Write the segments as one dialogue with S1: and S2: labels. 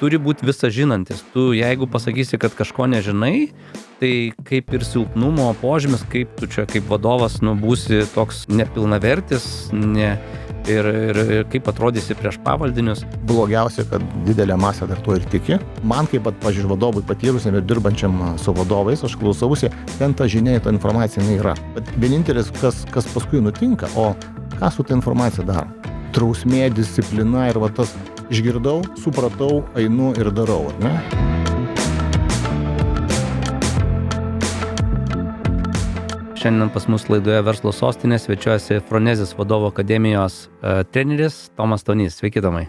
S1: turi būti visą žinantis. Tu jeigu pasakysi, kad kažko nežinai, tai kaip ir silpnumo požymis, kaip tu čia kaip vadovas būsi toks nepilnavertis, ir kaip atrodysi prieš pavaldinius.
S2: Blogiausia, kad didelė masė dar tuo ir tiki. Man kaip pažiūrėjau vadovui patyrusiam ir dirbančiam su vadovais, aš klausausi, ten ta žinia, ta informacija yra. Bet vienintelis, kas paskui nutinka, o ką su ta informacija daro? Drausmė, disciplina ir tas išgirdau, supratau, einu ir darau, ar ne?
S1: Šiandien pas mus laidoje Verslo sostinė svečiuojasi Fronezis vadovų akademijos treneris Tomas Stonys. Sveiki, Tomai.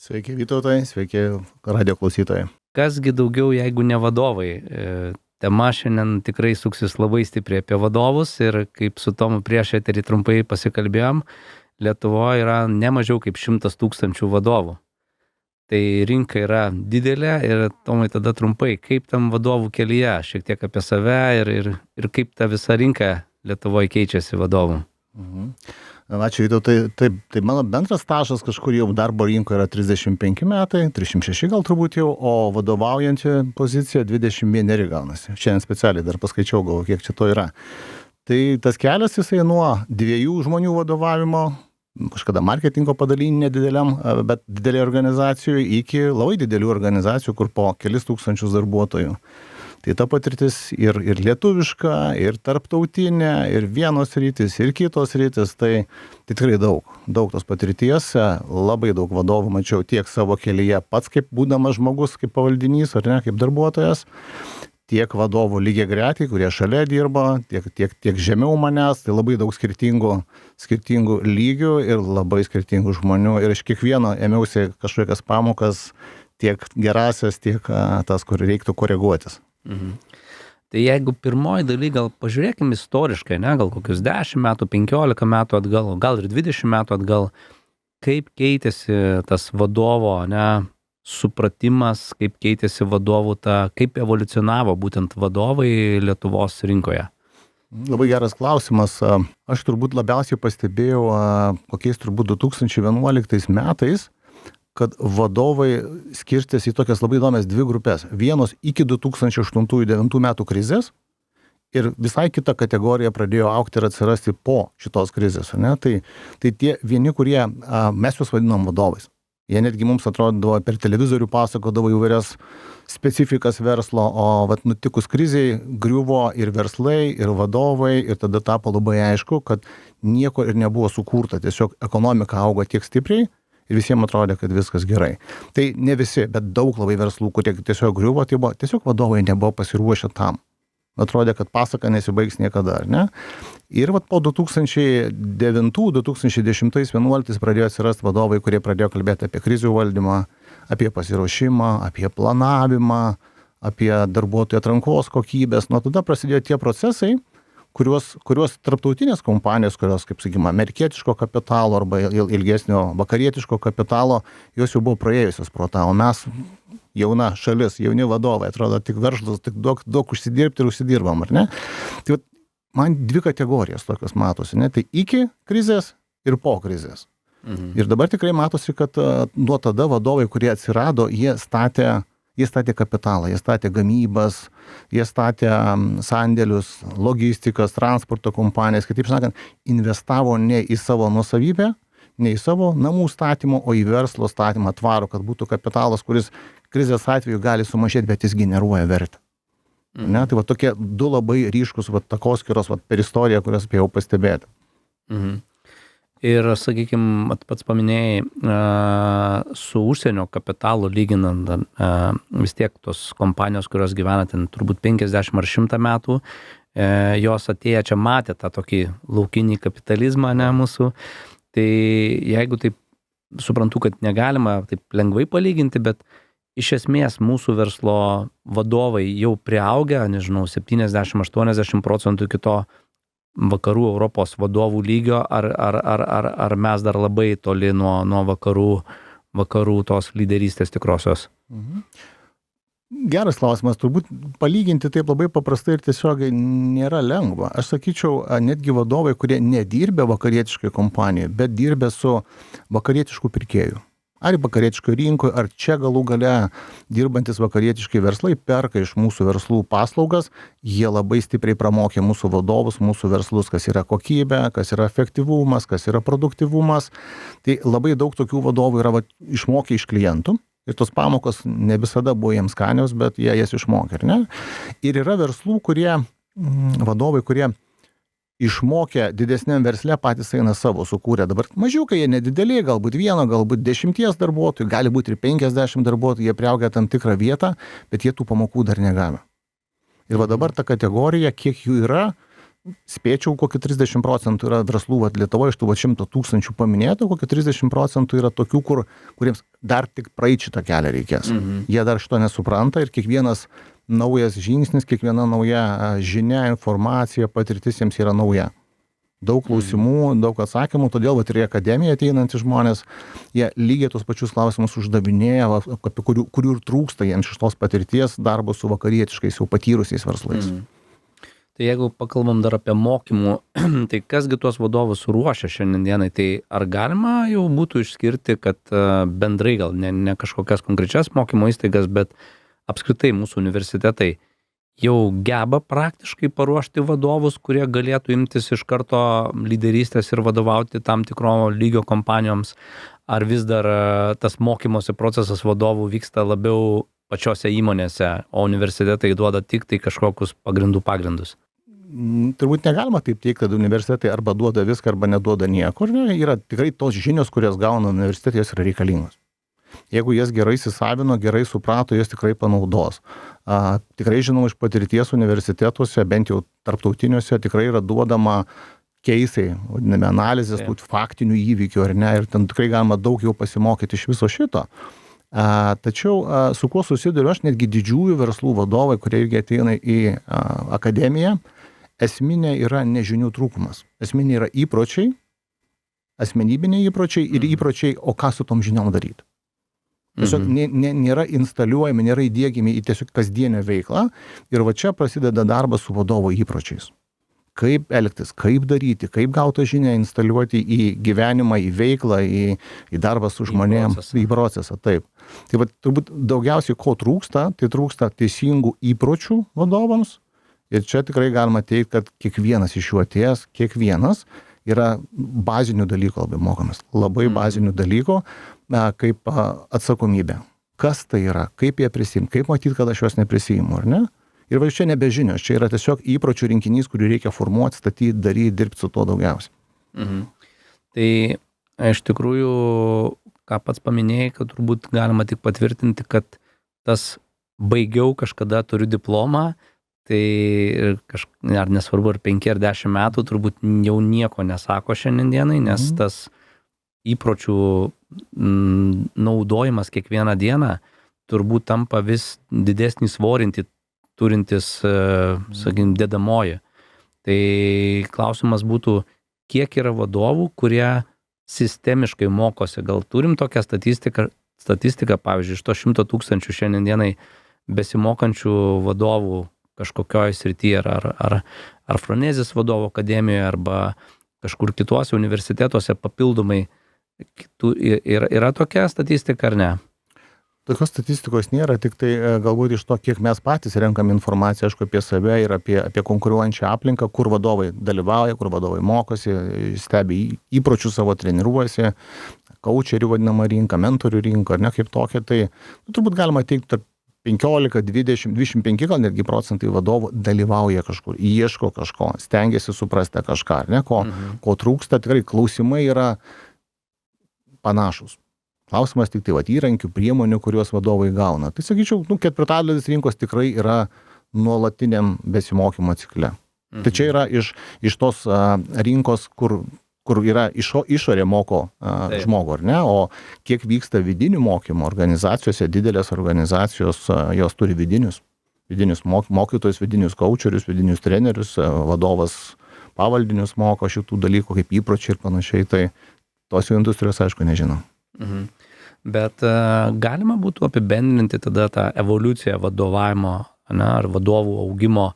S2: Sveiki, Vytautai, sveiki, radio klausytojai.
S1: Kasgi daugiau, jeigu ne vadovai? Tema šiandien tikrai suksis labai stipriai apie vadovus ir kaip su Tomu prieš eterį trumpai pasikalbėjom, Lietuvoje yra ne mažiau kaip 100 000 vadovų. Tai rinka yra didelė ir Tomai tada trumpai, kaip tam vadovų kelyje, šiek tiek apie save ir kaip ta visa rinka Lietuvoje keičiasi vadovų.
S2: Ačiū, Vytautai. Tai mano bendras stažas kažkur jau darbo rinkoje yra 35 metai, 36 gal turbūt jau, o vadovaujanti pozicija 21 gaunasi. Šiandien specialiai dar paskaičiau, gal kiek čia to yra. Tai tas kelias jisai nuo 2 žmonių vadovavimo, kažkada marketingo padalinį nedideliam, bet didelė organizacijų, iki labai didelių organizacijų, kur po kelis tūkstančius darbuotojų. Tai ta patirtis ir lietuviška, ir tarptautinė, ir vienos rytis, ir kitos rytis, tai tikrai daug tos patirties, labai daug vadovų mačiau tiek savo kelyje pats kaip būdamas žmogus, kaip pavaldinys, ar ne, kaip darbuotojas, tiek vadovų lygiai gretai, kurie šalia dirba, tiek žemiau manęs, tai labai daug skirtingų lygių ir labai skirtingų žmonių. Ir iš kiekvieno ėmiausi kažkokias pamokas, tiek gerasias, tiek tas, kur reiktų koreguotis.
S1: Tai jeigu pirmoji daly, gal pažiūrėkime istoriškai, ne, gal kokius 10 metų, 15 metų atgal, gal ir 20 metų atgal, kaip keitėsi tas vadovo, ne, supratimas, kaip keitėsi vadovų kaip evoliucionavo būtent vadovai Lietuvos rinkoje?
S2: Labai geras klausimas. Aš turbūt labiausiai pastebėjau kokiais turbūt 2011 metais, kad vadovai skirstėsi į tokias labai įdomias 2 grupės. Vienos iki 2008-2009 metų krizės ir visai kita kategorija pradėjo augti ir atsirasti po šitos krizės. Ne? Tai tie vieni, kurie mes juos vadinom vadovais. Jie netgi mums atrodavo per televizorių pasakodavo įvairias specifikas verslo, o nutikus kriziai griuvo ir verslai, ir vadovai, ir tada tapo labai aišku, kad nieko ir nebuvo sukurta, tiesiog ekonomika augo tiek stipriai ir visiems atrodė, kad viskas gerai. Tai ne visi, bet daug labai verslų, kurie tiesiog griuvo, tai buvo, tiesiog vadovai nebuvo pasiruošę tam. Atrodė, kad pasaka nesibaigs niekada, ar ne? Ir po 2009-2010-2011 pradėjo atsirasti vadovai, kurie pradėjo kalbėti apie krizių valdymą, apie pasiruošimą, apie planavimą, apie darbuotojų atrankos kokybės. Nuo tada prasidėjo tie procesai, kuriuos tarptautinės kompanijos, kurios, kaip sakykime, amerikietiško kapitalo arba ilgesnio vakarietiško kapitalo, jos jau buvo praėjusios pro tą, o mes jauna šalis, jauni vadovai, atrodo, tik verslus, tik daug užsidirbti ir užsidirbam, ar ne? Tai man 2 kategorijos tokios matosi, ne? Tai iki krizės ir po krizės. Ir dabar tikrai matosi, kad nuo tada vadovai, kurie atsirado, jie statė kapitalą, jie statė gamybas, jie statė sandėlius, logistikas, transporto kompanijas, kitaip sakant, investavo ne į savo nuosavybę, ne į savo namų statymą, o į verslo statymą tvarų, kad būtų kapitalas, kuris krizės atveju gali sumažėti, bet jis generuoja vertę. Ne? Tai tokie 2 labai ryškus takoskyros per istoriją, kurias spėjau pastebėti.
S1: Ir, sakykime, pats paminėjai, su užsienio kapitalu lyginant, vis tiek tos kompanijos, kurios gyvena ten turbūt 50 ar 100 metų, jos atėję čia matė tą tokį laukinį kapitalizmą, ne, mūsų. Tai jeigu taip suprantu, kad negalima taip lengvai palyginti, bet iš esmės mūsų verslo vadovai jau priaugę, nežinau, 70-80% iki to vakarų Europos vadovų lygio, ar mes dar labai toli nuo vakarų tos lyderystės tikrosios?
S2: Geras klausimas, turbūt palyginti taip labai paprastai ir tiesiogiai nėra lengva. Aš sakyčiau, netgi vadovai, kurie nedirbė vakarietiškai kompanijoje, bet dirbė su vakarietišku pirkėju. ar vakarietiškoje rinkoje, ar čia galų gale dirbantis vakarietiškai verslai perka iš mūsų verslų paslaugas, jie labai stipriai pramokė mūsų vadovus, mūsų verslus, kas yra kokybė, kas yra efektyvumas, kas yra produktyvumas. Tai labai daug tokių vadovų yra išmokę iš klientų. Ir tos pamokos ne visada buvo jiems skanios, bet jie jas išmokė, ar ne? Ir yra verslų, vadovai, kurie išmokė didesniam versle, patys eina savo sukūrę. Dabar mažiukai, jie nedideliai, galbūt 1, galbūt 10 darbuotojų, gali būti ir 50 darbuotojų, jie priaugia tam tikrą vietą, bet jie tų pamokų dar negavę. Ir va dabar ta kategorija, kiek jų yra, spėčiau, kokį 30% yra verslų Lietuvoje, iš tų 100 000 paminėtų, kokį 30% yra tokių, kuriems dar tik praeiti šitą kelią reikės. Jie dar šito nesupranta ir kiekvienas naujas žingsnis, kiekviena nauja žinia, informacija, patirtis jiems yra nauja. Daug klausimų, daug atsakymų, todėl ir į akademiją ateinantys žmonės, jie lygiai tos pačius klausimus uždavinėja, apie kurių ir trūksta jiems iš tos patirties darbo su vakarietiškais jau patyrusiais verslais.
S1: Tai jeigu pakalbam dar apie mokymų, tai kasgi tuos vadovus ruošia šiandienai, tai ar galima jau būtų išskirti, kad bendrai gal ne kažkokias konkrečias mokymo įstaigas, bet apskritai mūsų universitetai jau geba praktiškai paruošti vadovus, kurie galėtų imtis iš karto lyderystės ir vadovauti tam tikro lygio kompanijoms, ar vis dar tas mokymosi procesas vadovų vyksta labiau pačiose įmonėse, o universitetai duoda tik tai kažkokius pagrindus?
S2: Turbūt negalima taip teikti, kad universitetai arba duoda viską, arba neduoda nieko. Yra tikrai tos žinios, kurias gauna universitetai, jos yra reikalingos. Jeigu jas gerai įsisavino, gerai suprato, jas tikrai panaudos. Tikrai žinoma, iš patirties universitetuose, bent jau tarptautiniuose, tikrai yra duodama keisai, vadiname analizės, tų faktinių įvykių, ar ne, ir ten tikrai galima daug jau pasimokyti iš viso šito. Tačiau su kuo susiduriu aš, netgi didžiųjų verslų vadovai, kurie irgi ateina į akademiją, esminė yra nežinių trūkumas. Esminė yra įpročiai, asmenybiniai įpročiai ir įpročiai, o ką su tom žiniom daryti. Tiesiog nėra instaliuojami, nėra įdiegiami į tiesiog kasdienę veiklą ir va čia prasideda darbas su vadovo įpročiais. Kaip elgtis, kaip daryti, kaip gautą žinią instaliuoti į gyvenimą, į veiklą, į darbą su žmonėm, į procesą, taip. Tai va, turbūt daugiausiai ko trūksta, tai trūksta teisingų įpročių vadovams ir čia tikrai galima teikti, kad kiekvienas iš jų atėjęs, kiekvienas yra bazinių dalykų labai mokomas. Labai bazinių dalykų, kaip atsakomybė. Kas tai yra, kaip jie prisimti, kaip matyti, kad aš juos neprisiimu, ar ne? Ir va čia nebežinios, čia yra tiesiog įpročių rinkinys, kurį reikia formuoti, statyti, daryti, dirbti su tuo daugiausiai.
S1: Tai iš tikrųjų, ką pats paminėjai, kad turbūt galima tik patvirtinti, kad tas baigiau kažkada turiu diplomą, tai ar nesvarbu, ar 5 ar 10 metų, turbūt jau nieko nesako šiandienai, nes tas įpročių naudojimas kiekvieną dieną turbūt tampa vis didesnį svorinti turintis, sakykim, dedamoji. Tai klausimas būtų, kiek yra vadovų, kurie sistemiškai mokosi. Gal turim tokią statistiką, pavyzdžiui, iš to 100 000 šiandienai besimokančių vadovų kažkokioje srityje, ar Fronezis vadovo akademijoje, arba kažkur kituose universitetuose papildomai. Yra tokia statistika ar ne?
S2: Tokios statistikos nėra, tik tai galbūt iš to, kiek mes patys renkam informaciją, aišku, apie save ir apie konkuruojančią aplinką, kur vadovai dalyvauja, kur vadovai mokosi, stebi įpročius savo, treniruojasi, coacherių vadinama rinka, mentorių rinka, ar ne kaip tokia, tai turbūt galima teikti tarp 15, 20, 25 gal netgi procentai vadovų dalyvauja kažkur, ieško kažko, stengiasi suprasti kažką, ar ne, ko trūksta, tikrai klausimai yra panašus. Klausimas tik tai įrankių, priemonių, kuriuos vadovai gauna. Tai sakyčiau, 4/4 rinkos tikrai yra nuolatiniam besimokymo cikle. Tai čia yra iš tos rinkos, kur yra išorė moko žmogų, ar ne? O kiek vyksta vidinių mokymų organizacijose, didelės organizacijos, jos turi vidinius mokytojus, vidinius coacherius, vidinius trenerius, vadovas pavaldinius moko šitų dalykų kaip įpročiai ir panašiai. Tai tos jų industrijos, aišku, nežinom.
S1: Bet galima būtų apibendrinti tada tą evoliuciją vadovavimo, ar vadovų augimo,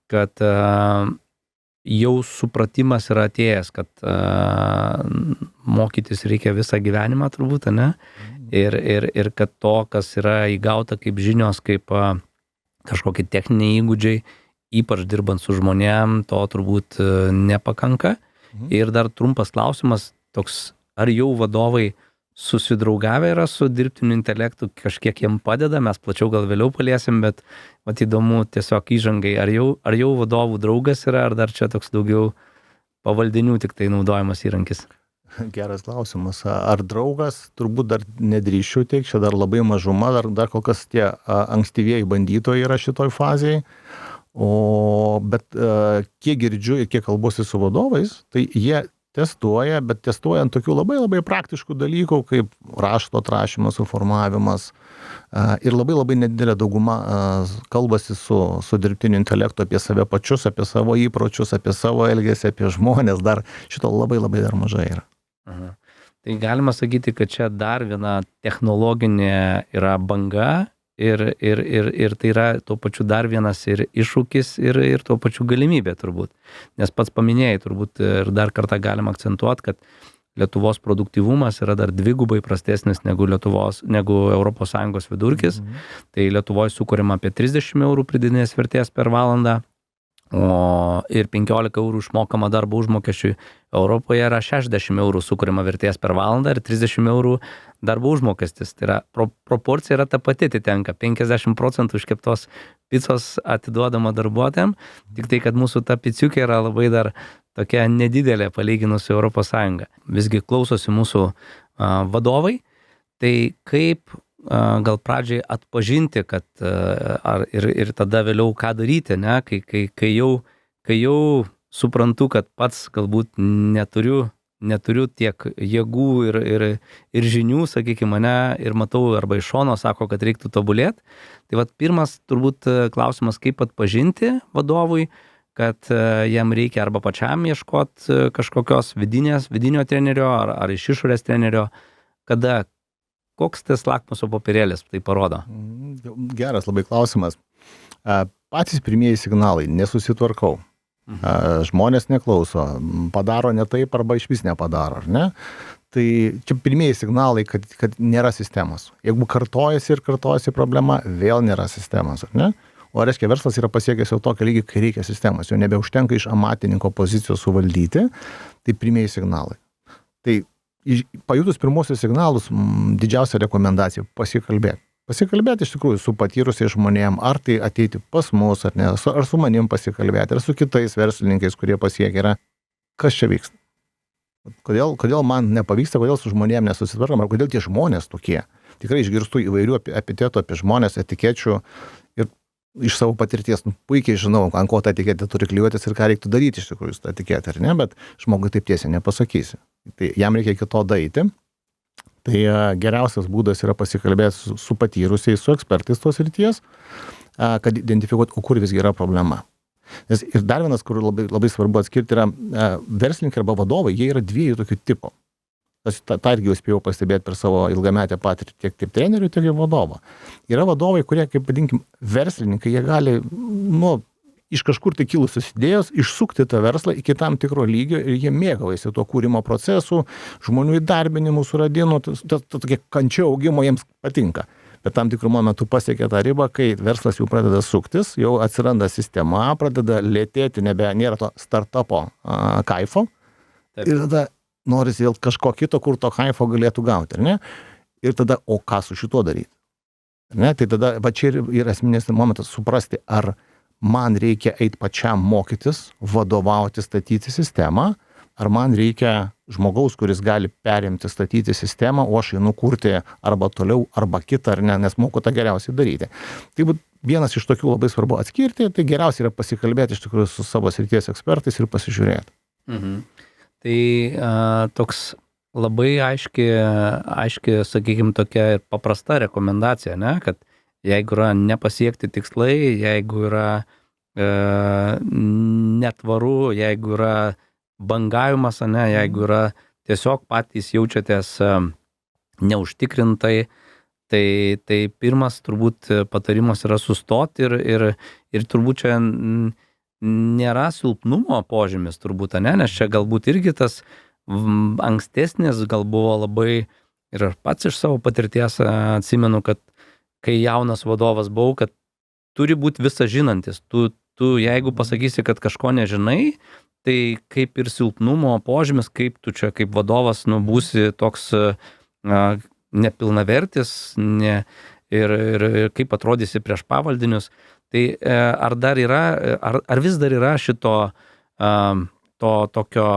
S1: kad jau supratimas yra atėjęs, kad mokytis reikia visą gyvenimą turbūt, ne? Ir kad to, kas yra įgauta kaip žinios, kaip kažkokie techniniai įgūdžiai, ypač dirbant su žmonėm, to turbūt nepakanka. Ir dar trumpas klausimas toks, ar jau vadovai susidraugavę yra su dirbtiniu intelektu, kažkiek jiem padeda, mes plačiau gal vėliau paliesim, bet įdomu tiesiog įžangai, ar jau vadovų draugas yra, ar dar čia toks daugiau pavaldinių tik tai naudojamas įrankis?
S2: Geras klausimas. Ar draugas, turbūt dar nedrįščiau teikti, čia dar labai mažuma, dar kol kas tie ankstyvieji bandytojai yra šitoj fazėje, bet kiek girdžiu ir kiek kalbuosi su vadovais, tai jie testuoja, bet testuoja ant tokių labai labai praktiškų dalykų, kaip rašto atrašymas, suformavimas. Ir labai labai nedidelė dauguma kalbasi su dirbtiniu intelektu apie save pačius, apie savo įpročius, apie savo elgesį, apie žmonės. Dar šito labai labai dar mažai yra.
S1: Aha. Tai galima sakyti, kad čia dar viena technologinė yra banga ir tai yra tuo pačiu dar vienas ir iššūkis ir tuo pačiu galimybė turbūt. Nes pats paminėjai turbūt ir dar kartą galima akcentuoti, kad Lietuvos produktyvumas yra dar dvigubai prastesnis negu ES vidurkis. Tai Lietuvoje sukuriama apie 30 eurų pridėtinės vertės per valandą, ir 15 eurų išmokama darbo užmokesčiui. Europoje yra 60 eurų sukuriama vertės per valandą ir 30 eurų darbo užmokestis. Tai yra proporcija yra ta pati, atitenka 50% iškeptos picos atiduodama darbuotojam, tik tai, kad mūsų ta piciukė yra labai dar tokia nedidelė palyginus su ES. Visgi klausosi mūsų vadovai, tai kaip gal pradžiai atpažinti, kad ir tada vėliau ką daryti, ne? Kai jau suprantu, kad pats galbūt neturiu tiek jėgų ir žinių, sakykime, mane ir matau arba iš šono sako, kad reiktų tobulėti. Tai pirmas turbūt klausimas, kaip atpažinti vadovui, kad jam reikia arba pačiam ieškoti kažkokios vidinio trenerio ar iš išorės trenerio, kada koks tas lakmuso popierėlis tai parodo?
S2: Geras labai klausimas. Patys pirmieji signalai, nesusitvarkau. Žmonės neklauso, padaro ne taip arba išvis nepadaro, ar ne? Tai čia pirmieji signalai, kad nėra sistemos. Jeigu kartojasi problema, vėl nėra sistemos, ar ne? O reiškia, verslas yra pasiekęs jau tokį lygį, kai reikia sistemos, jau nebeužtenka iš amatininko pozicijos suvaldyti, tai pirmieji signalai. Tai pajutus pirmosius signalus, didžiausia rekomendacija - pasikalbėti. Pasikalbėti iš tikrųjų su patyrusiais žmonėm, ar tai ateiti pas mus, ar ne, ar su manim pasikalbėti, ar su kitais verslininkais, kurie pasiekia yra, kas čia vyksta. Kodėl man nepavyksta, kodėl su žmonėm nesusitvarkom, ar kodėl tie žmonės tokie. Tikrai išgirstu įvairių epitetų apie žmonės, etikečių ir iš savo patirties puikiai žinau, ant ko ta etiketė turi klijuotis ir ką reiktų daryti iš tikrųjų su ta etiketė, ar ne, bet žmogui taip tiesiai nepasakysi. Tai jam reikia iki to daryti. Tai geriausias būdas yra pasikalbėti su patyrusiais, su ekspertais tos srities, kad identifikuoti, kur visgi yra problema. Nes ir dar vienas, kur labai, labai svarbu atskirti, yra verslininkai arba vadovai, jie yra dviejų tokių tipų. tą irgi jau spėjau pastebėti per savo ilgametę patirtį tiek kaip trenerių, tiek kaip vadovo. Yra vadovai, kurie, kaip vadinkim, verslininkai, jie gali, iš kažkur tai kilusios idėjos išsukti tą verslą iki tam tikro lygio ir jie mėgaujasi tuo kūrimo procesu, žmonių įdarbinimu, suradinu, tokie kančio augimo jiems patinka. Bet tam tikrų momentų pasiekia tą ribą, kai verslas jau pradeda suktis, jau atsiranda sistema, pradeda lėtėti, nėra to startupo kaifo. Taip. Ir tada norisi vėl kažko kito, kur to kaifo galėtų gauti, ar ne? Ir tada, o ką su šituo daryti? Ar ne? Tai tada, va čia ir esminis momentas suprasti, ar man reikia eiti pačiam mokytis, vadovauti, statyti sistemą, ar man reikia žmogaus, kuris gali perimti, statyti sistemą, o aš einu kurti arba toliau, arba kitą, ar ne, nes moku tą geriausiai daryti. Tai būt vienas iš tokių labai svarbu atskirti, tai geriausia yra pasikalbėti iš tikrųjų su savo srities ekspertais ir pasižiūrėti.
S1: Mhm. Tai toks labai aiški, sakykime, tokia ir paprasta rekomendacija, ne, kad jeigu yra nepasiekti tikslai, jeigu yra netvaru, jeigu yra bangavimas, ne, jeigu yra tiesiog patys jaučiatės neužtikrintai, tai pirmas turbūt patarimas yra sustoti ir turbūt čia nėra silpnumo požymis turbūt, ne, nes čia galbūt irgi tas ankstesnis gal buvo labai, ir aš pats iš savo patirties atsimenu, kad kai jaunas vadovas buvau, kad turi būti visą žinantis. Tu jeigu pasakysi, kad kažko nežinai, tai kaip ir silpnumo požymis, kaip tu čia kaip vadovas būsi toks nepilnavertis ir kaip atrodysi prieš pavaldinius. Tai ar vis dar yra šito to tokio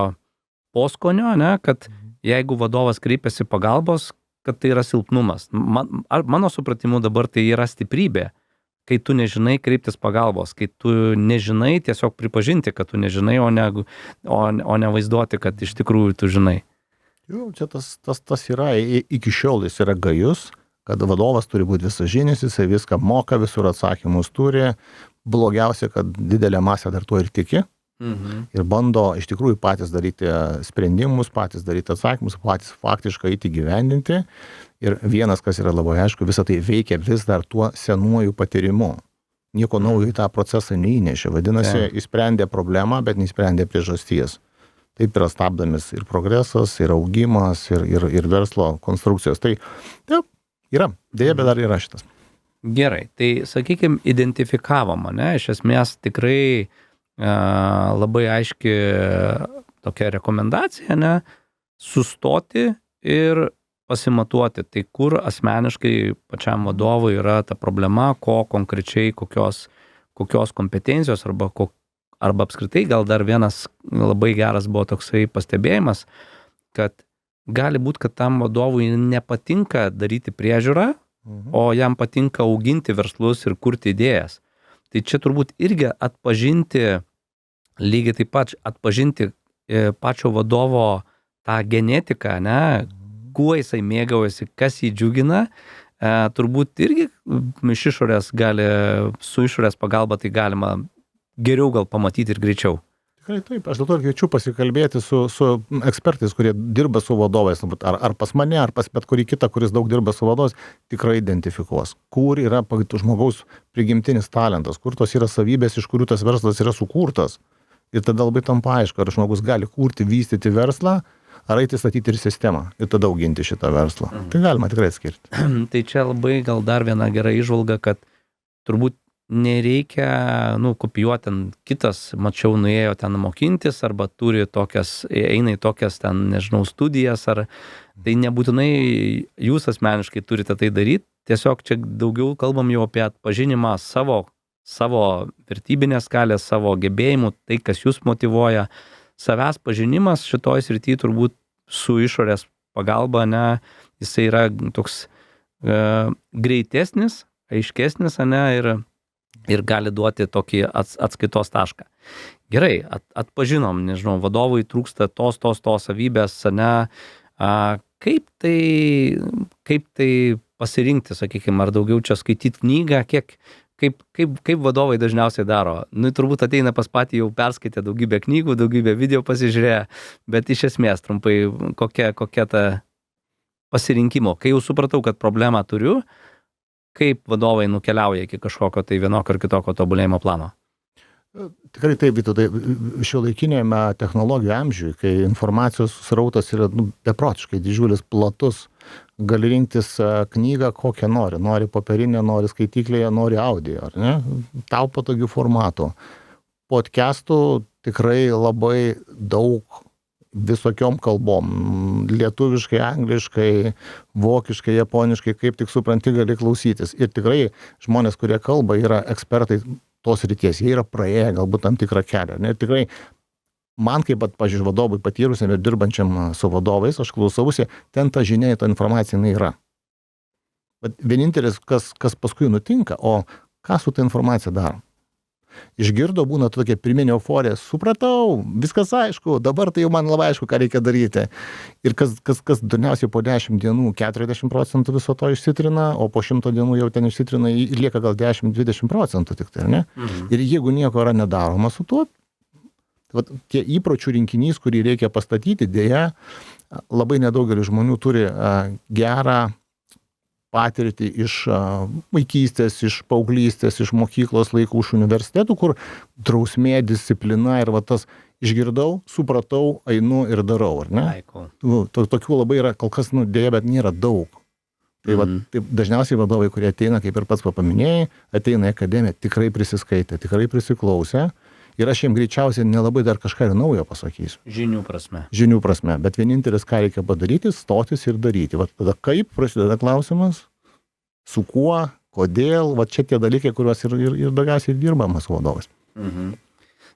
S1: poskonio, ne, kad jeigu vadovas kreipiasi pagalbos, kad tai yra silpnumas. Mano supratimu dabar tai yra stiprybė, kai tu nežinai kreiptis pagalbos, kai tu nežinai tiesiog pripažinti, kad tu nežinai, o ne vaizduoti, kad iš tikrųjų tu žinai.
S2: Jau, čia tas yra, iki šiol jis yra gajus, kad vadovas turi būti visažinis, jisai viską moka, visur atsakymus turi. Blogiausia, kad didelė masė dar tuo ir tiki. Ir bando iš tikrųjų patys daryti sprendimus, patys daryti atsakymus, patys faktiškai įgyvendinti. Ir vienas, kas yra labai aišku, visą tai veikia vis dar tuo senuoju patyrimu. Nieko naujo į tą procesą neįnešė. Vadinasi, įsprendė problemą, bet neįsprendė priežasties. Taip yra stabdamis ir progresas, ir augimas, ir verslo konstrukcijos. Tai taip, yra. Deja, bet dar yra šitas.
S1: Gerai, tai sakykime, identifikavom, ne? Iš esmės tikrai labai aiški tokia rekomendacija, ne? Sustoti ir pasimatuoti, tai kur asmeniškai pačiam vadovui yra ta problema, ko konkrečiai, kokios kompetencijos arba apskritai gal dar vienas labai geras buvo toksai pastebėjimas, kad gali būti, kad tam vadovui nepatinka daryti priežiūrą, o jam patinka auginti verslus ir kurti idėjas. Tai čia turbūt irgi lygiai taip pat atpažinti pačio vadovo tą genetiką, ne, kuo jisai mėgaujasi, kas jį džiugina, turbūt irgi iš išorės su išorės pagalba tai galima geriau gal pamatyti ir greičiau.
S2: Tikrai taip, aš dėl to kviečiu pasikalbėti su ekspertais, kurie dirba su vadovais, ar pas mane, ar pas bet kurį kitą, kuris daug dirba su vadovais, tikrai identifikuos, kur yra žmogaus prigimtinis talentas, kur tos yra savybės, iš kurių tas verslas yra sukurtas. Ir tada labai tampa aišku, ar žmogus gali kurti, vystyti verslą, ar eiti statyti ir sistemą ir tada auginti šitą verslą. Tai galima tikrai atskirti.
S1: Tai čia labai gal dar viena gera įžvalga, kad turbūt nereikia, kopijuoti ten kitas, mačiau, nuėjo ten mokintis, arba turi eina į tokias ten, nežinau, studijas, ar tai nebūtinai jūs asmeniškai turite tai daryti, tiesiog čia daugiau kalbam jau apie atpažinimą savo vertybinės skalės, savo gebėjimų, tai, kas jūs motyvuoja. Savęs pažinimas šitoj srity turbūt su išorės pagalba, ne, jisai yra toks greitesnis, aiškesnis, ne, ir gali duoti tokį atskaitos tašką. Gerai, atpažinom, nežinau, vadovui trūksta tos savybės, ne, kaip tai pasirinkti, sakykime, ar daugiau čia skaityti knygą, kaip vadovai dažniausiai daro. Turbūt ateina pas patį jau perskaitę daugybę knygų, daugybę video pasižiūrėję, bet iš esmės trumpai kokia ta pasirinkimo. Kai jau supratau, kad problemą turiu, kaip vadovai nukeliauja iki kažkokio tai vienokio ar kitokio tobulėjimo plano?
S2: Tikrai taip, tai šiuolaikinėme technologijų amžiuje, kai informacijos srautas yra beprotiškai didžiulis, platus, gali rinktis knygą kokią nori. Nori popierinę, nori skaityklėje, nori audio, ar ne? Tau patogių formatų. Podcastų tikrai labai daug visokiom kalbom. Lietuviškai, angliškai, vokiškai, japoniškai, kaip tik supranti, gali klausytis. Ir tikrai žmonės, kurie kalba, yra ekspertai tos ryties. Jie yra praėję galbūt tam tikrą kelią. Ir tikrai man kaip, pažiūrėjau, vadovui patyrusiam ir dirbančiam su vadovais, aš klausausi, ten ta žinia, ta informacija yra. Bet vienintelis, kas paskui nutinka, o ką su ta informacija daro? Išgirdo, būna tokia pirminė euforija, supratau, viskas aišku, dabar tai jau man labai aišku, ką reikia daryti. Ir kas dažniausiai po 10 dienų 40% viso to išsitrina, o po 100 dienų jau ten išsitrina ir lieka gal 10-20% tik tai, ar ne? Ir jeigu nieko yra nedaroma su tuo, tie įpročių rinkinys, kurį reikia pastatyti, dėja, labai nedaugelis žmonių turi gerą patirtį iš vaikystės, iš paauglystės, iš mokyklos laikų, iš universitetų, kur drausmė, disciplina ir va tas išgirdau, supratau, einu ir darau, ar ne? Tokių labai yra, kol kas, dėja, bet nėra daug. Tai taip, dažniausiai vadovai, kurie ateina, kaip ir pats paminėjai, ateina į akademiją, tikrai prisiskaitę, tikrai prisiklausę. Ir aš jiems greičiausiai nelabai dar kažką ir naujo pasakysiu.
S1: Žinių prasme. Bet vienintelis, ką reikia padaryti, stotis ir daryti. Va tada kaip prasideda klausimas, su kuo, kodėl, va čia tie dalykai, kuriuos ir daugiausiai dirbamas vadovas.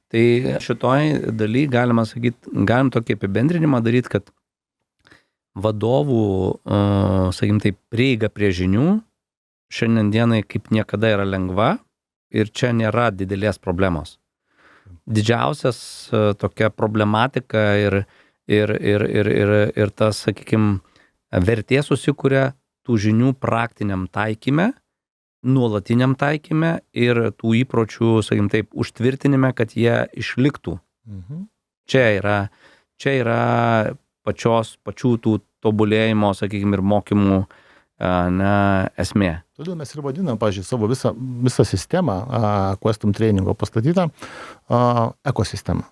S1: Tai šitoj daly galima sakyti, galim tokį apibendrinimą daryti, kad vadovų, sakykim taip, prieiga prie žinių šiandien dienai kaip niekada yra lengva ir čia nėra didelės problemos. Didžiausias tokia problematika ir tas, sakykime, vertė susikuria tų žinių praktiniam taikyme, nuolatiniam taikyme ir tų įpročių, sakykime taip, užtvirtinime, kad jie išliktų. Čia yra pačių tų tobulėjimo, sakykime, ir mokymų esmė.
S2: Todėl mes ir vadinam, pavyzdžiui, savo visą sistemą, Questum treningo pastatytą, ekosistemą.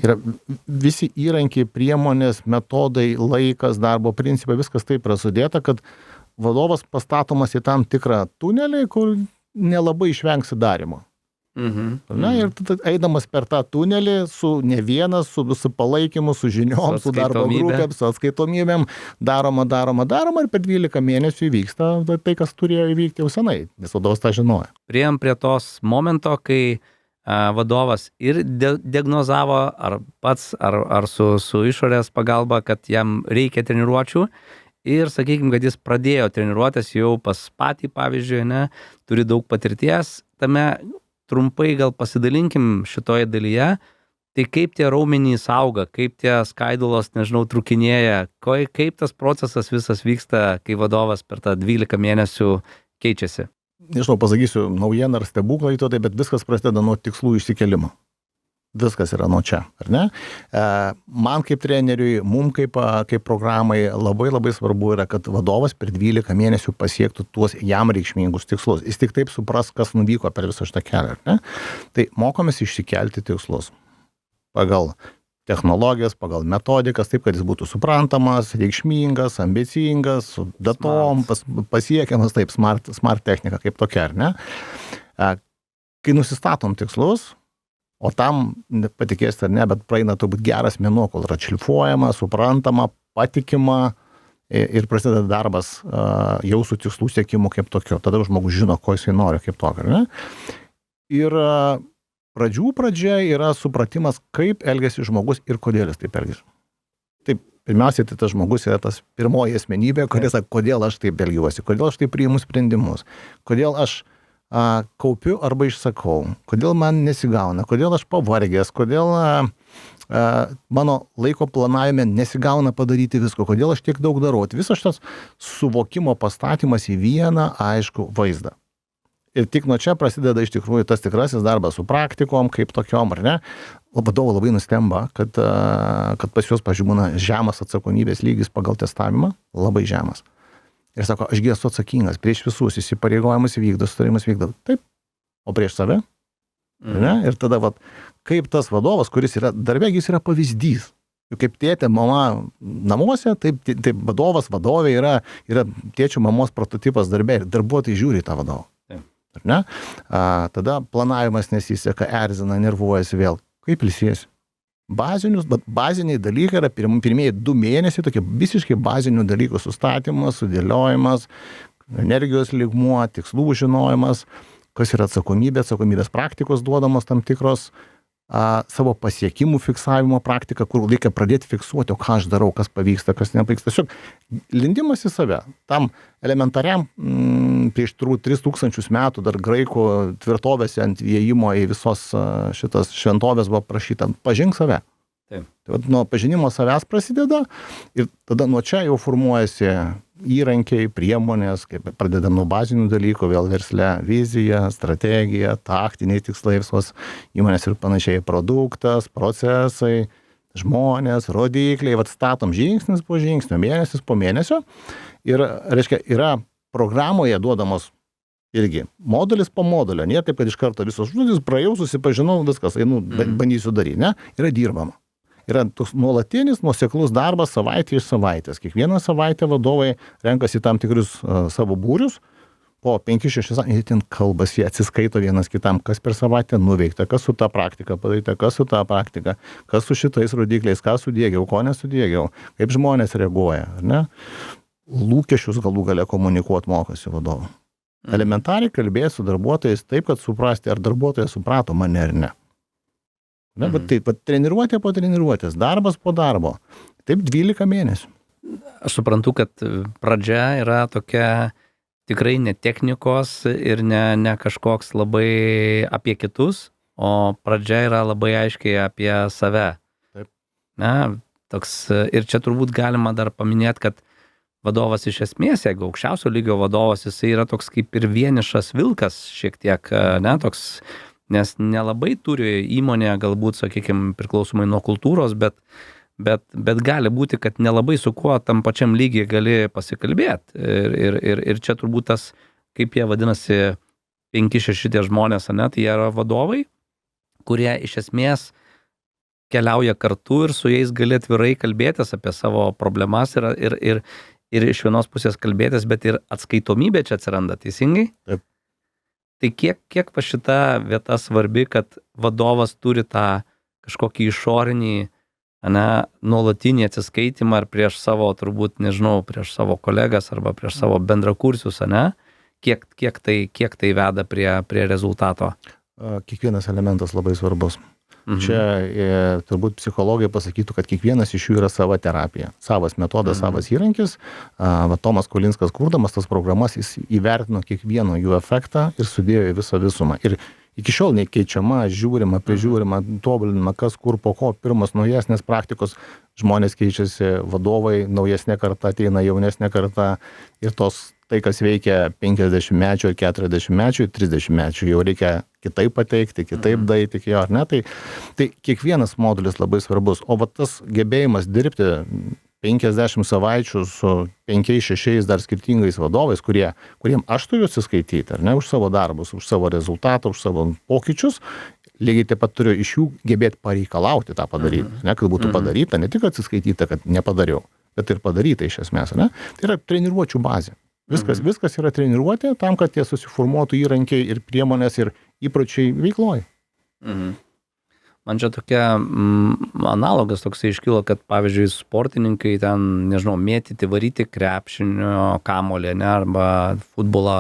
S2: Yra visi įrankiai, priemonės, metodai, laikas, darbo principai, viskas taip yra sudėta, kad vadovas pastatomas į tam tikrą tunelį, kur nelabai išvengsi darimo. Ir tada eidamas per tą tunelį su ne vienas, su palaikymu, su žiniom, su darbo grupėm, su atskaitomybėm, daroma ir per 12 mėnesių įvyksta tai, kas turėjo įvykti jau senai, nes vadovas tą žinojo.
S1: Priėjom prie tos momento, kai vadovas ir diagnozavo ar pats, ar su išorės pagalba, kad jam reikia treniruočių ir, sakykime, kad jis pradėjo treniruotis jau pas patį, pavyzdžiui, turi daug patirties tame. Trumpai gal pasidalinkim šitoje dalyje, tai kaip tie raumenys auga, kaip tie skaidulos, trukinėja, kaip tas procesas visas vyksta, kai vadovas per tą 12 mėnesių keičiasi.
S2: Nežinau, pasakysiu naujieną ar stebuklą į to, bet viskas prasideda nuo tikslų išsikelimo. Viskas yra nuo čia, ar ne? Man kaip treneriui, mum kaip programai labai svarbu yra, kad vadovas per 12 mėnesių pasiektų tuos jam reikšmingus tikslus. Jis tik taip supras, kas nuvyko per visą šitą kelią, ar ne? Tai mokomės išsikelti tikslus pagal technologijas, pagal metodikas, taip, kad jis būtų suprantamas, reikšmingas, ambicingas, su datom, pasiekiamas, taip, smart technika kaip tokia, ar ne? Kai nusistatom tikslus, o tam, patikėsite ar ne, bet praeina turbūt geras mėnuo, kol yra šlifuojama, suprantama, patikima ir prasideda darbas jau su tikslų siekimu kaip tokio. Tada žmogus žino, ko jisai nori kaip tokio, ar ne? Ir pradžia yra supratimas, kaip elgiasi žmogus ir kodėl jis taip elgiasi. Taip, pirmiausiai, tai tas žmogus yra tas pirmoji asmenybė, kuris sako, kodėl aš taip elgiuosi, kodėl aš taip priimu sprendimus, kodėl aš kaupiu arba išsakau, kodėl man nesigauna, kodėl aš pavargęs, kodėl mano laiko planavime nesigauna padaryti visko, kodėl aš tiek daug darau. Visas šitas suvokimo pastatymas į vieną aišku vaizdą. Ir tik nuo čia prasideda iš tikrųjų tas tikrasis darbas su praktikom, kaip tokiom, ar ne? Vadovai labai nustemba, kad pas juos, pavyzdžiui, būna žemas atsakomybės lygis pagal testavimą, labai žemas. Ir sako, aš esu atsakingas, prieš visus įsipareigojimus vykdo, sutarimus vykdo. Taip, o prieš save? Ne? Ir tada, kaip tas vadovas, kuris yra darbė, jis yra pavyzdys. Kaip tėtė, mama namuose, taip vadovas, vadovė yra tėčių mamos prototipas darbė ir darbuotojai žiūri tą vadovą. Ar ne? Tada planavimas nesiseka, erzina, nervuojasi vėl. Kaip ilsiesi? Baziniai dalykai yra pirmieji 2 mėnesiai, tokie visiškai bazinių dalykų sustatymas, sudėliojimas, energijos lygmuo, tikslų žinojimas, kas yra atsakomybės praktikos duodamos tam tikros, savo pasiekimų fiksavimo praktika, kur reikia pradėti fiksuoti, o ką aš darau, kas pavyksta, kas nepavyksta. Tiesiog lindimas į save. Tam elementariam prieš 3000 metų dar graikų tvirtovėse ant įėjimo į visos šitas šventovės buvo prašyta, pažink save. Taip. Tai nuo pažinimo savęs prasideda ir tada nuo čia jau formuojasi įrankiai, priemonės, kaip pradedam nuo bazinių dalykų, vėl versle, vizija, strategija, taktiniai tikslai visos įmonės ir panašiai, produktas, procesai, žmonės, rodikliai, statom žingsnis po žingsnio, mėnesis po mėnesio ir, reiškia, yra programoje duodamos irgi modulis po modulio, nėra taip, kad iš karto visos užduotys praėjau, susipažinau, viskas, einu, bandysiu daryti, ne, yra dirbama. Yra toks nuolatinis, nuoseklus darbas savaitė iš savaitės. Kiekvieną savaitę vadovai renkasi tam tikrus savo būrius, po 5-6 savaitės, jie ten kalbasi, atsiskaito vienas kitam, kas per savaitę nuveikta, kas su ta praktika padaryta, kas su ta praktika, kas su šitais rodikliais, ką sudėgiau, ko nesudėgiau, kaip žmonės reaguoja, ar ne? Lūkesčius galų gale komunikuoti mokosi vadovai. Elementariai kalbėti su darbuotojais taip, kad suprasti, ar darbuotojas suprato mane ar ne. Ne, bet taip, treniruotė po treniruotės, darbas po darbo. Taip 12 mėnesių.
S1: Aš suprantu, kad pradžia yra tokia tikrai ne technikos ir ne kažkoks labai apie kitus, o pradžia yra labai aiškiai apie save.
S2: Taip.
S1: Ne, toks, ir čia turbūt galima dar paminėti, kad vadovas iš esmės, jeigu aukščiausio lygio vadovas, jisai yra toks kaip ir vienišas vilkas šiek tiek, ne, toks, nes nelabai turi įmonė, galbūt, sakykime, priklausomai nuo kultūros, bet gali būti, kad nelabai su kuo tam pačiam lygiai gali pasikalbėti. Ir čia turbūt tas, kaip jie vadinasi, 5-6 tie žmonės, ne, tai jie yra vadovai, kurie iš esmės keliauja kartu ir su jais gali atvirai kalbėtis apie savo problemas ir iš vienos pusės kalbėtis, bet ir atskaitomybė čia atsiranda, teisingai?
S2: Taip.
S1: Tai kiek va šita vieta svarbi, kad vadovas turi tą kažkokį išorinį, ne, nuolatinį atsiskaitimą ar prieš savo, turbūt, nežinau, prieš savo kolegas arba prieš savo bendrakursius, ne? Kiek tai veda prie rezultato?
S2: Kiekvienas elementas labai svarbus. Čia turbūt psichologai pasakytų, kad kiekvienas iš jų yra sava terapija, savas metodas, savas įrankis. Tomas Kolinskas, kurdamas tas programas, jis įvertino kiekvieno jų efektą ir sudėjo į visą visumą. Ir iki šiol nekeičiama, žiūrima, prižiūrima, tobulinama, kas kur po ko, pirmas naujesnės praktikos, žmonės keičiasi, vadovai, naujesnė karta ateina, jaunesnė karta ir tai, kas veikia 50-mečių, 40-mečių, 30-mečių, jau reikia kitaip pateikti, kitaip daryti, jo, ar ne? Tai kiekvienas modulis labai svarbus, o va tas gebėjimas dirbti 50 savaičių su 5-6 dar skirtingais vadovais, kuriem aš turiu atsiskaityti, ar ne, už savo darbus, už savo rezultatą, už savo pokyčius, lygiai taip pat turiu iš jų gebėti pareikalauti tą padaryti, ne, kad būtų padaryta, ne tik atsiskaityta, kad nepadariau, bet ir padaryta iš esmės, ne? Tai yra treniruočių bazė. Viskas yra treniruotė tam, kad tie susiformuotų įrankiai ir priemonės ir įpročiai veikloj.
S1: Man čia tokia analogas toksai iškilo, kad pavyzdžiui sportininkai ten, nežinau, mėtyti, varyti krepšinio kamuolį, ne, arba futbolą,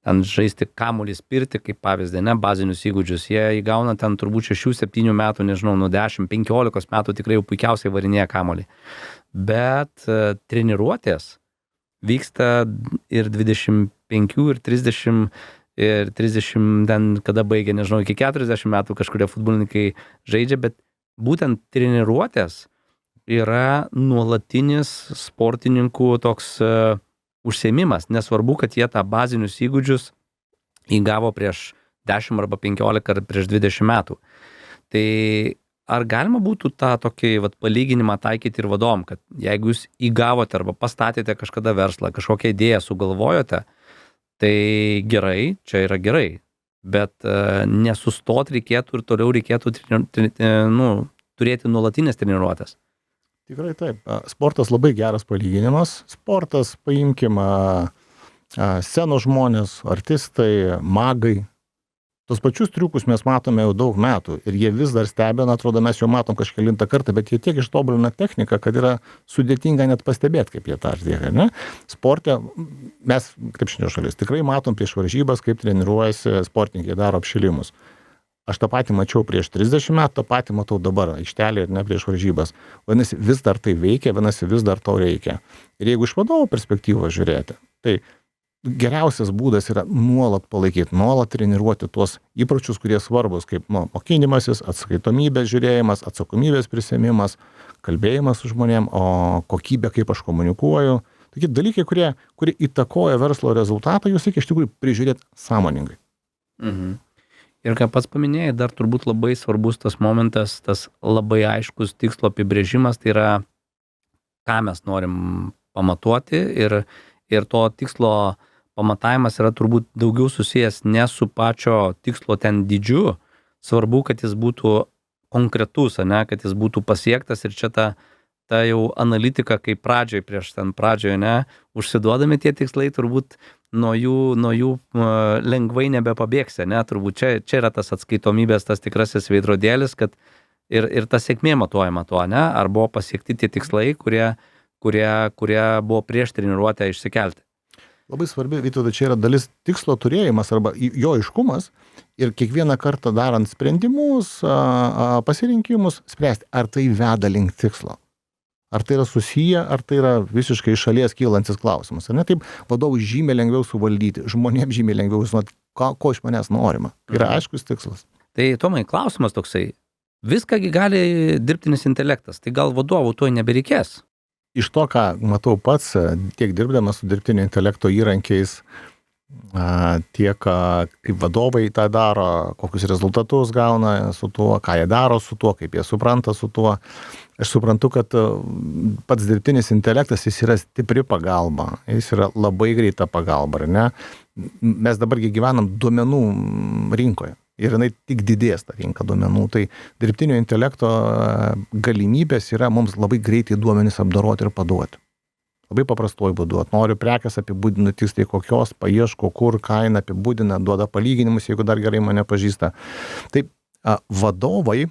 S1: ten žaisti kamuolį, spirti, kaip pavyzdį, ne, bazinius įgūdžius. Jie įgauna ten turbūt 6-7 metų, nežinau, nuo 10-15 metų tikrai jau puikiausiai varinėja kamuolį. Bet treniruotės vyksta ir 25, ir 30, ir 30, ten kada baigia, nežinau, iki 40 metų kažkurie futbolininkai žaidžia, bet būtent treniruotės yra nuolatinis sportininkų toks užsiėmimas, nesvarbu, kad jie tą bazinius įgūdžius įgavo prieš 10 arba 15 ar prieš 20 metų. Tai ar galima būtų tą tokį palyginimą taikyti ir vadovom, kad jeigu jūs įgavote arba pastatėte kažkada verslą, kažkokią idėją sugalvojote, tai gerai, čia yra gerai, bet nesustot reikėtų ir toliau reikėtų turėti nuolatinės treniruotės.
S2: Tikrai taip. Sportas labai geras palyginimas. Sportas, paimkim, scenos žmonės, artistai, magai. Tos pačius triukus mes matome jau daug metų ir jie vis dar stebina, atrodo, mes jau matom kažkelintą kartą, bet jie tiek ištobulina techniką, kad yra sudėtinga net pastebėti, kaip jie tą atlieka, ne? Sporte mes, krepšinio šalis, tikrai matom prieš varžybas, kaip treniruojasi sportininkai, daro apšilimus. Aš tą patį mačiau prieš 30 metų, tą patį matau dabar aikštelėje ir ne prieš varžybas. Vadinasi, vis dar tai veikia, vadinasi, vis dar to reikia. Ir jeigu iš vadovo perspektyvos žiūrėti, tai geriausias būdas yra nuolat palaikyti, nuolat treniruoti tuos įpročius, kurie svarbus, kaip mokinimasis, atskaitomybės žiūrėjimas, atsakomybės prisėmimas, kalbėjimas su žmonėm, o kokybė, kaip aš komunikuoju. Tokie dalykai, kurie įtakoja verslo rezultatą, jūs reikia iš tikrųjų prižiūrėti sąmoningai.
S1: Ir ką pats paminėjai, dar turbūt labai svarbus tas momentas, tas labai aiškus tikslo apibrėžimas, tai yra, ką mes norim pamatuoti ir to tikslo pamatavimas yra turbūt daugiau susijęs ne su pačio tikslo ten dydžiu, svarbu, kad jis būtų konkretus, ane, kad jis būtų pasiektas ir čia ta jau analitika, kaip pradžioje, ne, užsiduodami tie tikslai, turbūt nuo jų lengvai nebepabėgsi, ne, turbūt čia yra tas atskaitomybės, tas tikrasis veidrodėlis, kad ir ta sėkmė matuojama tuo, ne, ar buvo pasiekti tie tikslai, kurie buvo prieš treniruotę išsikelti.
S2: Labai svarbi, Vytautai, čia yra dalis tikslo turėjimas arba jo aiškumas ir kiekvieną kartą darant sprendimus, pasirinkimus, spręsti, ar tai veda link tikslo. Ar tai yra susiję, ar tai yra visiškai iš šalies kylantis klausimas. Ar ne? Taip vadovui žymiai lengviau suvaldyti, žmonėms žymiai lengviau žinoti, ko iš manęs norima. Yra aiškus tikslas.
S1: Tai Tomai, klausimas toksai. Viskągi gali dirbtinis intelektas, tai gal vadovų to nebereikės?
S2: Iš to, ką matau pats, tiek dirbdamas su dirbtinio intelekto įrankiais, tiek kaip vadovai tą daro, kokius rezultatus gauna su tuo, ką jie daro su tuo, kaip jie supranta su tuo. Aš suprantu, kad pats dirbtinis intelektas, jis yra stipri pagalba, jis yra labai greita pagalba, ar ne? Mes dabargi gyvenam duomenų rinkoje. Ir jinai tik didės ta rinka duomenų. Tai dirbtinio intelekto galimybės yra mums labai greitai duomenis apdoroti ir paduoti. Labai paprastuoju būdu. Noriu prekės apibūdinu tiksliai kokios, paieško, kur kainą apibūdina, duoda palyginimus, jeigu dar gerai mane pažįsta. Tai vadovai,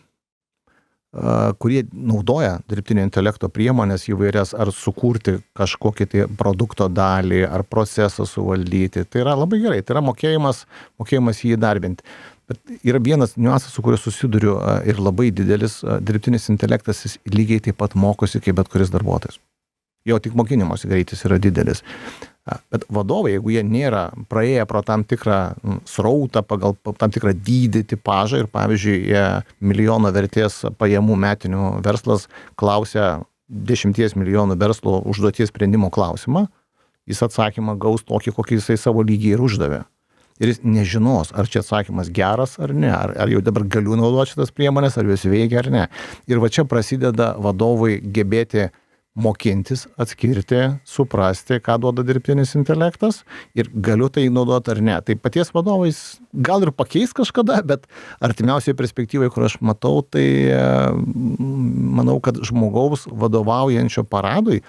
S2: kurie naudoja dirbtinio intelekto priemonės įvairias, ar sukurti kažkokį tai produkto dalį, ar procesą suvaldyti, tai yra labai gerai. Tai yra mokėjimas jį įdarbinti. Bet yra vienas niuansas, su kuriuo susiduriu ir labai didelis dirbtinis intelektas, jis lygiai taip pat mokosi kaip bet kuris darbuotojas. Jo tik mokinimosi greitis yra didelis. Bet vadovai, jeigu jie nėra praėję pro tam tikrą srautą, pagal tam tikrą dydį, tipažą ir pavyzdžiui, milijono vertės pajamų metinių verslas klausia 10 milijonų verslo užduoties sprendimo klausimą, jis atsakymą gaus tokį, kokį jisai savo lygį ir uždavė. Ir jis nežinos, ar čia atsakymas geras ar ne, ar jau dabar galiu naudoti šitas priemonės, ar jos veikia ar ne. Ir va čia prasideda vadovui gebėti mokintis, atskirti, suprasti, ką duoda dirbtinis intelektas ir galiu tai naudoti ar ne. Tai paties vadovais gal ir pakeis kažkada, bet artimiausiai perspektyvai, kur aš matau, tai manau, kad žmogaus vadovaujančio paradui,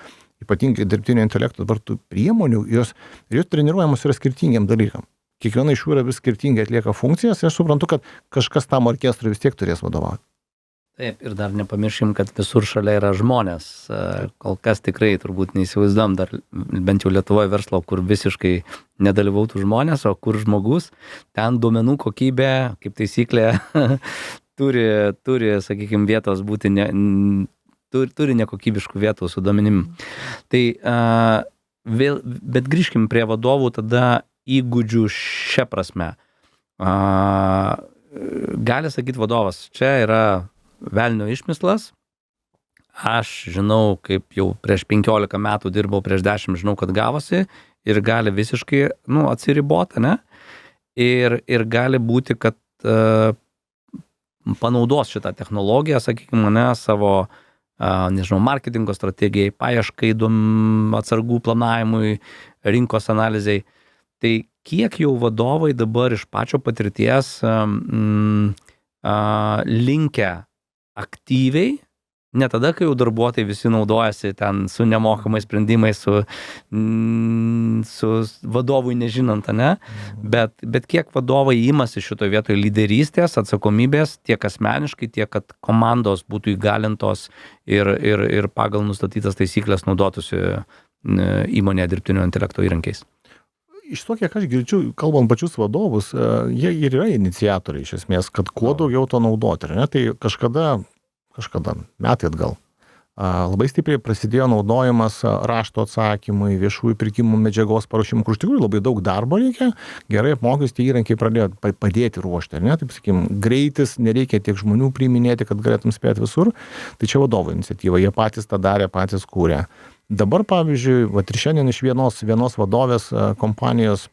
S2: ypatingai dirbtinio intelekto dabar tų priemonių, jos treniruojamos yra skirtingiam dalykam. Kiekviena iš jų yra vis skirtingai atlieka funkcijas ir aš suprantu, kad kažkas tam orkestrui vis tiek turės vadovauti.
S1: Taip, ir dar nepamirškim, kad visur šalia yra žmonės. Kol kas tikrai turbūt neįsivaizduom dar bent jau Lietuvoje verslo, kur visiškai nedalyvautų žmonės, o kur žmogus, ten duomenų kokybė, kaip taisyklė, turi, sakykime, vietos būti, turi nekokybiškų vietų su duomenim. Tai bet grįžkim prie vadovų tada įgūdžių šią prasme. Gali sakyti vadovas, čia yra velnio išmislas, aš žinau, kaip jau prieš 15 metų dirbau, prieš 10 žinau, kad gavosi ir gali visiškai atsiriboti, ne? Ir gali būti, kad panaudos šitą technologiją, sakykime, savo marketingo strategijai, paieškai, atsargų planavimui, rinkos analizai. Tai kiek jau vadovai dabar iš pačio patirties linkę aktyviai, ne tada, kai jau darbuotojai visi naudojasi ten su nemokamais sprendimais, su vadovui nežinant, ne? Bet kiek vadovai imasi šitoje vietoje lyderystės, atsakomybės, tiek asmeniškai, tiek kad komandos būtų įgalintos ir pagal nustatytas taisyklės naudotųsi įmonėje dirbtinio intelekto įrankiais.
S2: Iš to, kiek aš girdžiu, kalbant pačius vadovus, jie ir yra iniciatoriai iš esmės, kad kuo daugiau to naudoti. Ne? Tai kažkada, metai atgal, labai stipriai prasidėjo naudojimas rašto atsakymui, viešųjų pirkimų medžiagos paruošimų, kur iš tikrųjų labai daug darbo reikia, gerai apmokius tie įrankiai pradėjo padėti ruošti. Ne? Taip sakykim, greitis, nereikia tiek žmonių priiminėti, kad galėtum spėti visur. Tai čia vadovo iniciatyva, jie patys tą darė, patys kūrė. Dabar, pavyzdžiui, ir šiandien iš vienos vadovės kompanijos,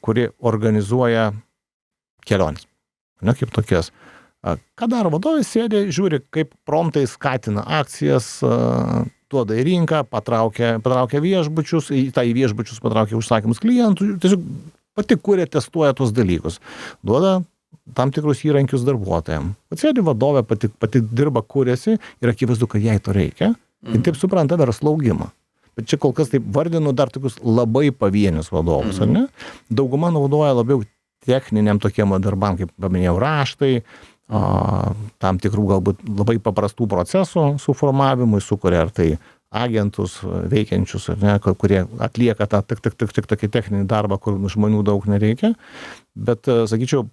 S2: kuri organizuoja keliones, ne kaip tokias. Ką daro vadovai, sėdė, žiūri, kaip promptai skatina akcijas, duoda į rinką, patraukia viešbučius, į viešbučius patraukia užsakymus klientų, tiesiog pati kuria, testuoja tuos dalykus, duoda tam tikrus įrankius darbuotojams. Atsėdi vadovė, pati dirba, kuriasi ir akivaizdu, kad jai to reikia. Ir taip supranta verslo augimą. Bet čia kol kas taip vardinu dar tokius labai pavienius vadovus, ar ne? Dauguma naudoja labiau techniniam tokiem darbam, kaip paminėjau, raštai, tam tikrų galbūt labai paprastų procesų suformavimui, sukuria ar tai agentus veikiančius, ar ne, kurie atlieka tą tik tokį techninį darbą, kur žmonių daug nereikia. Bet, sakyčiau,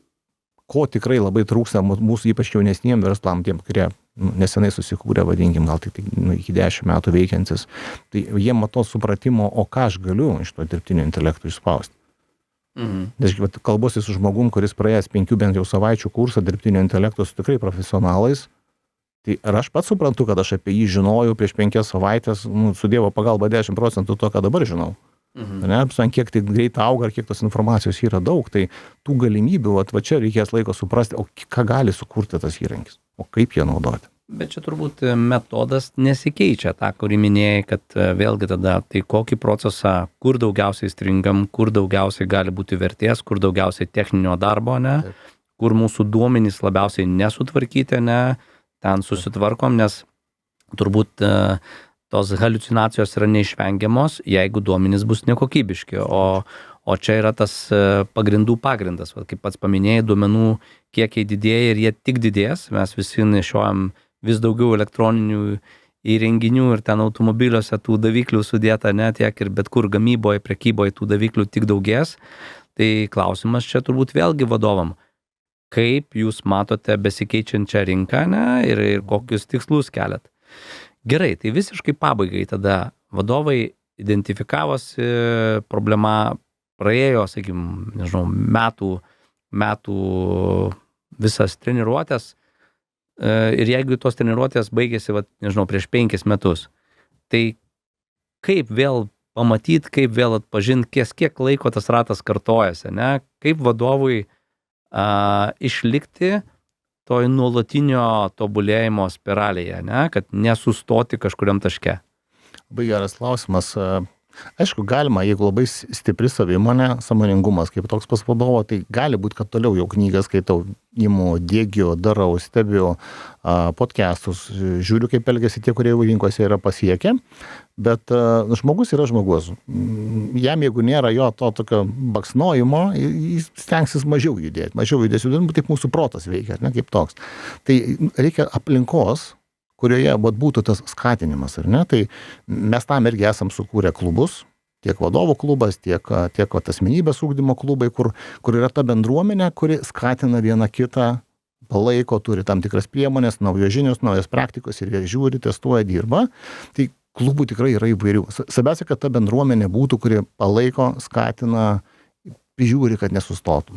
S2: ko tikrai labai trūksta mūsų ypač jaunesniem verslam, tiem, kurie nesenai susikūrė, vadinkim, gal tik iki 10 metų veikiantis, tai jie mato supratimo, o ką aš galiu iš to dirbtinio intelekto išspausti. Nes kalbuosi su žmogum, kuris praėjęs 5 bent jau savaičių kursą dirbtinio intelekto su tikrai profesionalais, tai ar aš pats suprantu, kad aš apie jį žinojau prieš 5 savaitės, su Dievo pagalba 10% to, ką dabar žinau. Ne, kiek tai greit auga, ar kiek tos informacijos yra daug, tai tų galimybių, va čia reikės laiko suprasti, o ką gali sukurti tas įrankis, o kaip jie naudoti.
S1: Bet čia turbūt metodas nesikeičia, tą, kurį minėjai, kad vėlgi tada, tai kokį procesą, kur daugiausiai stringam, kur daugiausiai gali būti vertės, kur daugiausiai techninio darbo, ne, kur mūsų duomenys labiausiai nesutvarkyti, ne, ten susitvarkom, nes turbūt tos haliucinacijos yra neišvengiamos, jeigu duomenys bus nekokybiški, o čia yra tas pagrindų pagrindas, kaip pats paminėjai, duomenų kiekiai didėja ir jie tik didės, mes visi nešiojam vis daugiau elektroninių įrenginių ir ten automobiliuose tų daviklių sudėta, ne tiek ir bet kur gamyboje, prekyboje tų daviklių tik daugės. Tai klausimas čia turbūt vėlgi vadovam, kaip jūs matote besikeičiančią rinką, ne, ir kokius tikslus keliat. Gerai, tai visiškai pabaigai tada vadovai identifikavosi, problema praėjo, sakykim, nežinau, metų visas treniruotės. Ir jeigu tos treniruotės baigėsi, nežinau, prieš 5 metus, tai kaip vėl pamatyti, kaip vėl atpažinti, kiek laiko tas ratas kartojasi, ne? Kaip vadovui išlikti toj nuolatinio tobulėjimo spiralėje, ne? Kad nesustoti kažkuriam taške.
S2: Labai geras klausimas. Aišku, galima, jeigu labai stipri savimonė, sąmoningumas kaip toks pas vadovo, tai gali būti, kad toliau jau knygas skaitau, imu, diegiu, darau, stebiu, podcastus, žiūriu, kaip elgiasi tie, kurie jau rinkose yra pasiekę, bet žmogus yra žmogus. Jam, jeigu nėra jo to tokio baksnojimo, jis stengsis mažiau judėti, taip mūsų protas veikia, ne, kaip toks. Tai reikia aplinkos, kurioje būtų tas skatinimas, ar ne? Tai mes tam irgi esam sukūrę klubus, tiek vadovų klubas, tiek asmenybės ugdymo klubai, kur yra ta bendruomenė, kuri skatina vieną kitą, palaiko, turi tam tikras priemonės, naujos žinios, naujos praktikos ir jie žiūri, testuoja, dirba. Tai klubų tikrai yra įvairių. Svarbiausia, kad ta bendruomenė būtų, kuri palaiko, skatina, žiūri, kad nesustotų.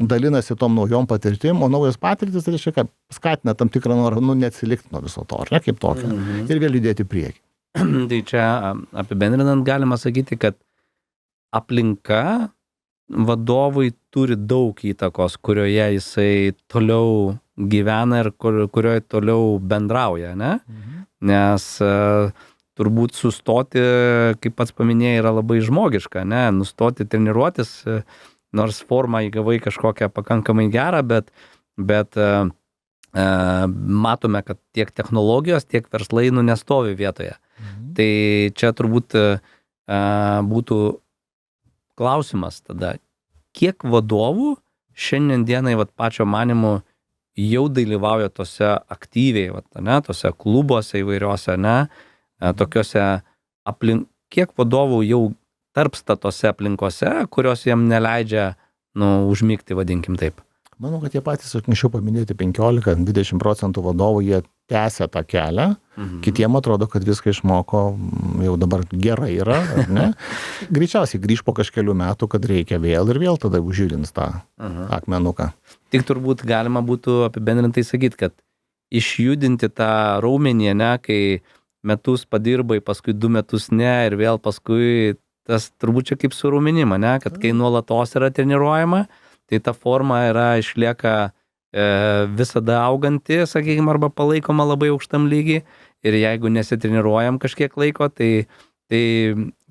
S2: Dalinasi tom naujom patirtim, o naujos patirtis, tai reiškia, kad skatina tam tikrą norą, neatsilikti nuo viso to, ar ne, kaip tokio, ir vėl judėti priekį.
S1: Tai čia apibendrinant galima sakyti, kad aplinka vadovui turi daug įtakos, kurioje jisai toliau gyvena ir kurioje toliau bendrauja, ne? Nes turbūt sustoti, kaip pats paminėjai, yra labai žmogiška, ne? Nustoti treniruotis, nors formą įgavai kažkokią pakankamai gerą, bet matome, kad tiek technologijos, tiek verslai nestovi vietoje. Tai čia turbūt būtų klausimas tada, kiek vadovų šiandien dienai pačio manimu jau dalyvauja tose aktyviai, tose klubuose įvairiuose, ne? Tokiose kiek vadovų jau tarpsta tose aplinkose, kurios jam neleidžia užmigti, vadinkim taip.
S2: Manau, kad jie patys, anksčiau paminėti 15-20% vadovų, jie tęsia tą kelią, kitiem atrodo, kad viską išmoko, jau dabar gerai yra, ar ne? Greičiausiai grįž po kažkelių metų, kad reikia vėl ir vėl tada užžilins tą akmenuką.
S1: Tik turbūt galima būtų apibendrintai sakyti, kad išjudinti tą raumenį, ne, kai metus padirbai, paskui 2 metus ne ir vėl paskui tas turbūt čia kaip su raumenim, ne, kad kai nuolatos yra treniruojama, tai ta forma išlieka visada auganti, sakykime, arba palaikoma labai aukštam lygiai ir jeigu nesitreniruojam kažkiek laiko, tai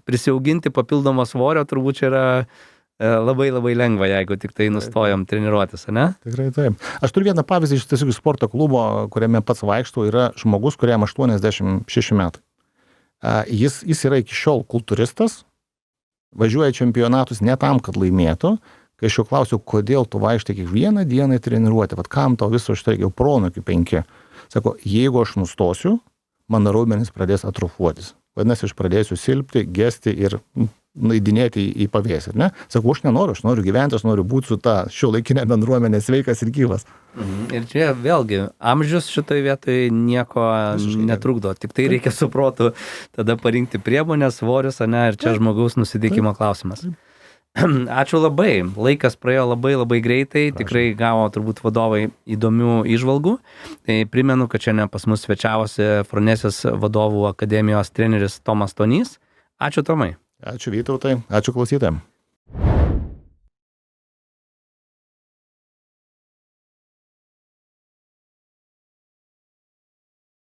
S1: prisiauginti papildomą svorio turbūt čia yra labai labai lengva, jeigu tik tai nustojam treniruotis, ne?
S2: Tikrai taip. Aš turiu vieną pavyzdį iš tiesiog sporto klubo, kuriame pats vaikštau, yra žmogus, kuriam 86 metai. Jis yra iki šiol kultūristas, važiuoja čempionatus ne tam, kad laimėtų. Kai aš jau klausiu, kodėl tu vaikštai kiekvieną dieną į treniruotę, vat kam tau viso štai jau pronukių 5. Sako, jeigu aš nustosiu, mano raumenys pradės atrofuotis. Vadinasi, aš pradėsiu silpti, gesti ir naidinėti į pavėsį, ne? Sakau, aš noriu gyventi, aš noriu būti su ta šiuolaikinė bendruomenė sveikas ir gyvas.
S1: Ir čia vėlgi, amžius šitoje vietoje nieko netrukdo, tik tai reikia su protu tada parinkti priemonės, svorius, ne, ir čia žmogaus nusiteikimo klausimas. Ačiū labai, laikas praėjo labai labai greitai, tikrai gavo turbūt vadovai įdomių įžvalgų. Tai primenu, kad šiandien pas mus svečiavosi Fronesijos vadovų akademijos treneris Tomas Stonys. Ačiū, Tomai.
S2: Ačiū, Vytautai, ačiū klausytojams.